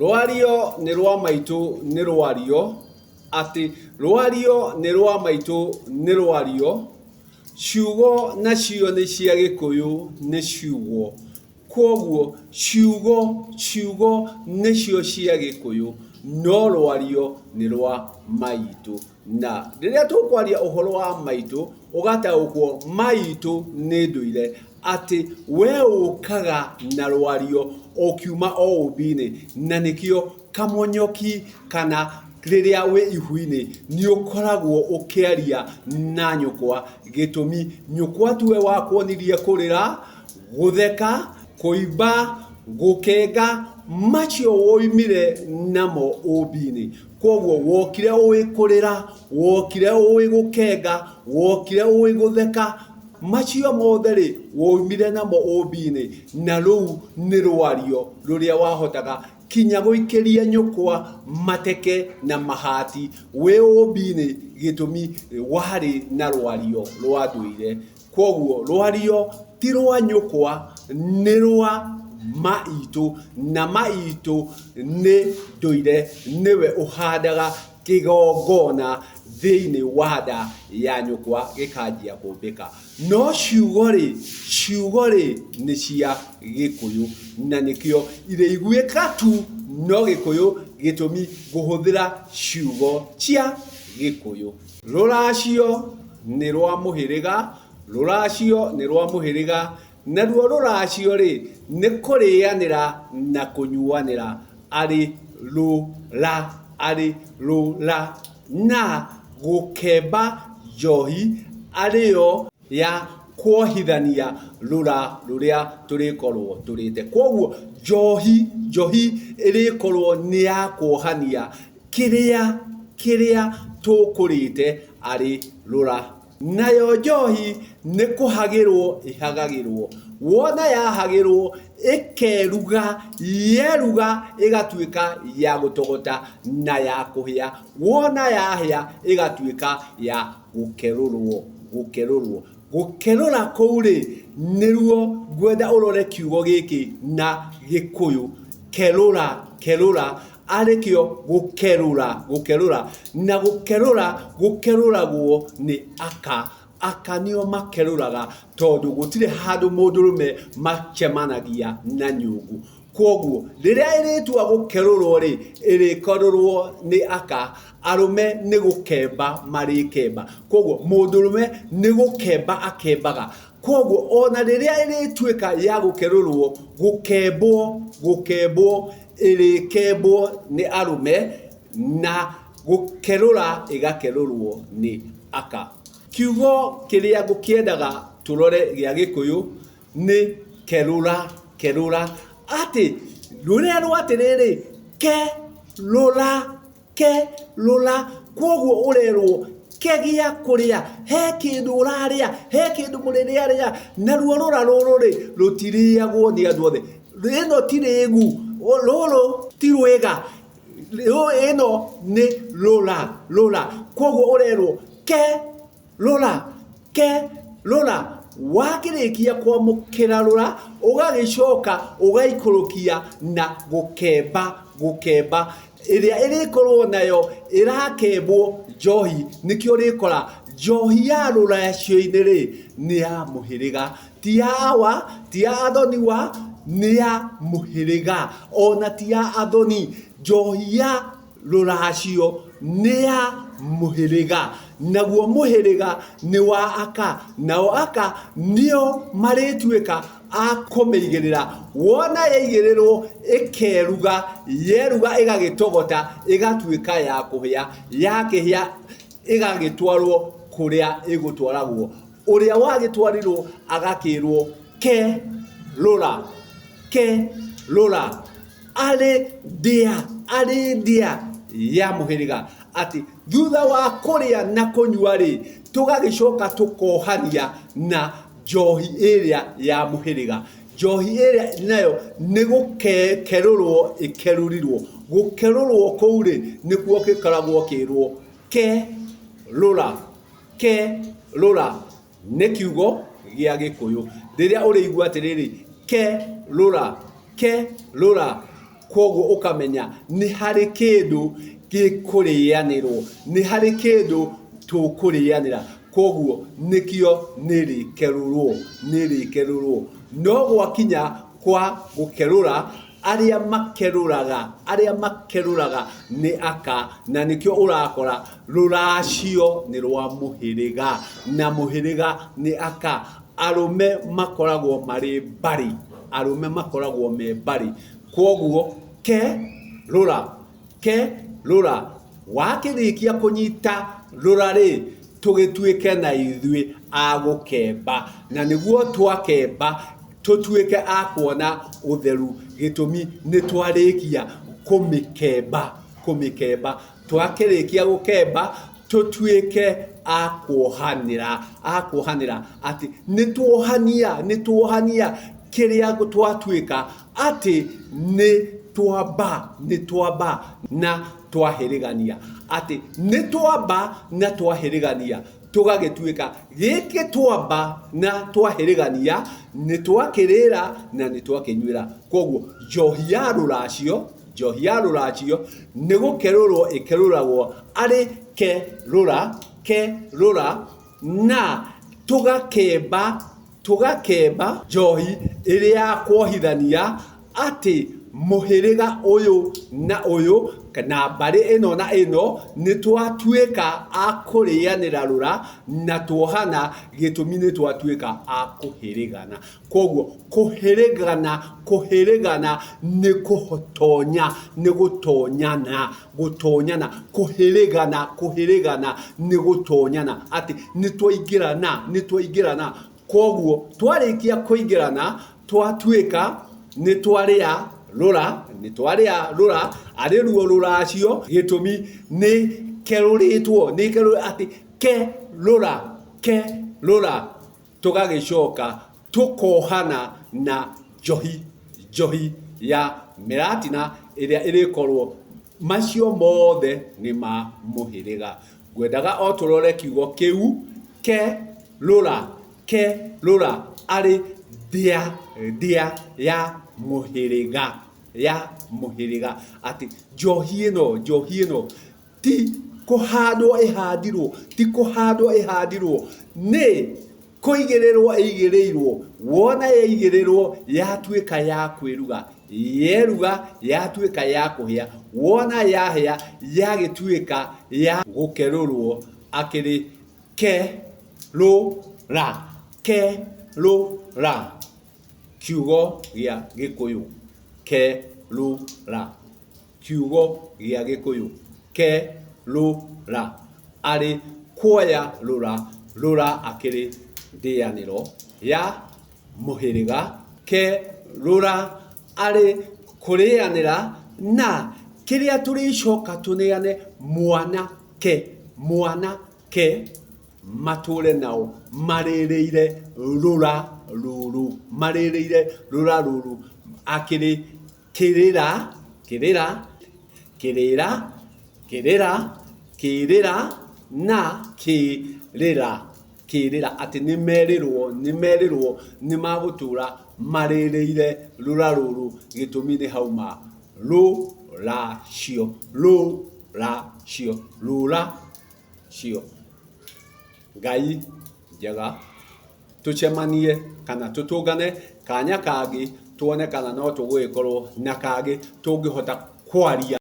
Rwario nĩ rwa maitũ nĩ rwario, atĩ rwario nĩ rwa maitũ nĩ rwario, ciugo nacio nĩ cia Gĩkũyũ nĩ ciugo. Kwoguo ciugo nĩcio cia Gĩkũyũ, no rwario nĩ rwa maitũ. Na rĩrĩa tũkwaria ũhoro wa maitũ, ũgataũkwo maitũ nĩ ndũire, atĩ we ũkaga na rwario ũkiuma o ũmbi-inĩ, na nĩkĩo kamonyoki kana rĩrĩa wĩ ihu-inĩ nĩ ũkoragwo ũkĩaria na nyũkwa, gĩtũmi nyũkwa tiwe wakuonirie kũrĩra, gũtheka, kũimba, gũkenga, macio woimire namo ũmbi-inĩ. Kwoguo wokire ũĩ kũrĩra, wokire ũĩ gũkenga, wokire ũĩ gũtheka, macio mothe rĩ woimire namo ũmbi-inĩ, na rĩu nĩ rwario rũrĩa wahotaga kinya gũikĩria nyũkwa mateke na mahati wĩ ũmbi-inĩ, gĩtũmi warĩ na rwario rwa ndũire. Kwoguo rwario ti rwa nyũkwa, nĩ rwa maitũ, na maitũ nĩ ndũire, nĩwe ũhandaga kĩgongona thĩinĩ wa nda ya nyũkwa gĩkanjia kũmbĩka. No ciugo rĩ nĩ cia Gĩkũyũ, na nĩkĩo irĩiguĩka tu no Gĩkũyũ, gĩtũmi ngũhũthĩra ciugo cia Gĩkũyũ. Rũracio nĩ rwa mũhĩrĩga, rũracio nĩ rwa mũhĩrĩga, naruo rũracio rĩ nĩ kũrĩanĩra na kũnyuanĩra, arĩ rũra na gũkemba njohi arĩyo ya kuohithania rũra rũrĩa tũrĩkorwo tũrĩte. Kwoguo njohi ĩrĩkorwo nĩ ya kuohania kĩrĩa tũkũrĩte arĩ rũra. Nayo njohi nĩ kũhagĩrwo ĩhagagĩrwo, wona yahagĩrwo ĩkeruga, yeruga ĩgatuĩka ya gũtogota na ya kũhĩa, wona yahĩa ĩgatuĩka ya gũkerũrwo. Gũkerũra kũu rĩ nĩruo ngwenda ũrore kiugo gĩkĩ na Gĩkũyũ, kerũra arĩkĩo gũkerũra, na gũkerũragwo nĩ aka nĩo makerũraga, tondũ gũtirĩ handũ mũndũrũme macemanagia na nyũngũ. Kwoguo rĩrĩa ĩrĩtua gũkerũrwo rĩ ĩrĩkerũrwo nĩ aka, arũme nĩ gũkemba marĩkemba, kwoguo mũndũrũme nĩ gũkemba akembaga. Kwoguo ona rĩrĩa ĩrĩtuĩka ya gũkerũrwo, gũkembwo ĩrĩkembwo nĩ arũme, na gũkerũra ĩgakerũrwo nĩ aka. Kiugo kĩrĩa ngũkĩendaga tũrore gĩa Gĩkũyũ nĩ kerũra, atĩ rũrĩa rwatĩrĩrĩ kerũra, kwoguo ũrerwo kegĩa kũrĩa, he kĩndũ ũrarĩa, he kĩndũ mũrĩrĩa, naruo rũra rũrũ rĩ rũtirĩagwo nĩ andũ othe. Ĩno ti rĩgu, rũrũ ti rwĩga, ĩno nĩ rũra. Kwoguo ũrerwo kerũra, wakĩrĩkia kwamũkĩra rũra ũgagĩcoka ũgaikũrũkia na gũkemba, ĩrĩa ĩrĩkorwo nayo ĩrakembwo njohi. Nĩkĩo ũrĩkora njohi ya rũracio-inĩ rĩ nĩ ya mũhĩrĩga, ti ya awa, ti ya athoni wa, nĩ ya mũhĩrĩga, ona ti ya athoni. Njohi ya rũracio nĩ ya mũhĩrĩga, naguo mũhĩrĩga nĩ wa aka, nao aka nĩo marĩtuĩka a kũmĩigĩrĩra. Wona yaigĩrĩrwo ĩkeruga, yeruga ĩgagĩtogota ĩgatuĩka ya kũhĩa, yakĩhĩa ĩgagĩtwarwo kũrĩa ĩgũtwaragwo. Ũrĩa wagĩtwarirwo agakĩrwo kerũra, arĩ ndĩa ya mũhĩrĩga, atĩ thutha wa kũrĩa na kũnyua rĩ tũgagĩcoka tũkohania na njohi ĩrĩa ya mũhĩrĩga. Njohi ĩrĩa nayo nĩ gũkerũrwo ĩkerurirwo. Gũkerũrwo kũu rĩ nĩkuo gĩkoragwo kĩrwo kerũra, nĩ kiugo gĩa Gĩkũyũ. Rĩrĩa ũrĩigua atĩrĩrĩ kerũra, koguo ukamenya ni hari kindu gikurianirwo, ni hari kindu tukurianira, koguo nikio nirikerurwo no gwakinya kwa gukerura aria makeruraga ni aka, na nikio urakora ruracio ni rwa muhiriga, na muhiriga ni aka. Arume makoragwo mari mbari, koguo rura wakirikia kunyita rura ri tugituike na ithui agukemba, na niguo twakemba tutuike akuona utheru, gitumi ni twarikia kumikemba twakirikia gukemba tutuike akuhanira ati nituohania kiria twatuika ati ni twamba na twahirigania, ati ni twamba na twahirigania tugagituika giki twamba na twahirigania ni twakirira na ni twakinyuira. Koguo njohi ya ruracio ni gukerurwo ikeruragwo ari kerura na tugakemba njohi iria kwohithania ati muhiriga uyu na uyu kana mbari ino na ino ni twatuika akurianira rura na tuohana, gitumi ni twatuika akuhirigana. Koguo kuhirigana ni kuhotonya, ni gutonyana, kuhirigana ni gutonyana, ati ni twaingirana. Koguo twarikia kuingirana twatuika ni twaria rura ari ruo ruracio, gitumi ni keruritwo ati kerura tugagicoka tukohana na njohi ya miratina iria irikorwo macio mothe ni ma muhiriga. Ngwendaga o turore kiugo kiu kerura ari dia ya muhiriga, ati njohi ino ti kuhandwo ihandirwo ni kuigirirwo wona yaigirirwo yatuika ya kwiruga, yeruga yatuika ya kuhia, wona yahia yagituika ya gukerurwo akiri kerura. Kiugo gia Gikuyu kerura, kiugo gia Gikuyu kerura ari kuoya rura akiri ndianiro ya muhiriga, kerura ari kurianira na kiria turicoka tuneane mwanake mature nao maririire rura ruru akiri kirira na kirira, ati nimerirwo ni magutura maririire rura ruru, gitumi ni hauma ruracio. Ngai njega tucemanie kana tutungane kanya kangi tuone kana no tugikorwo na kangi tungihota kwaria.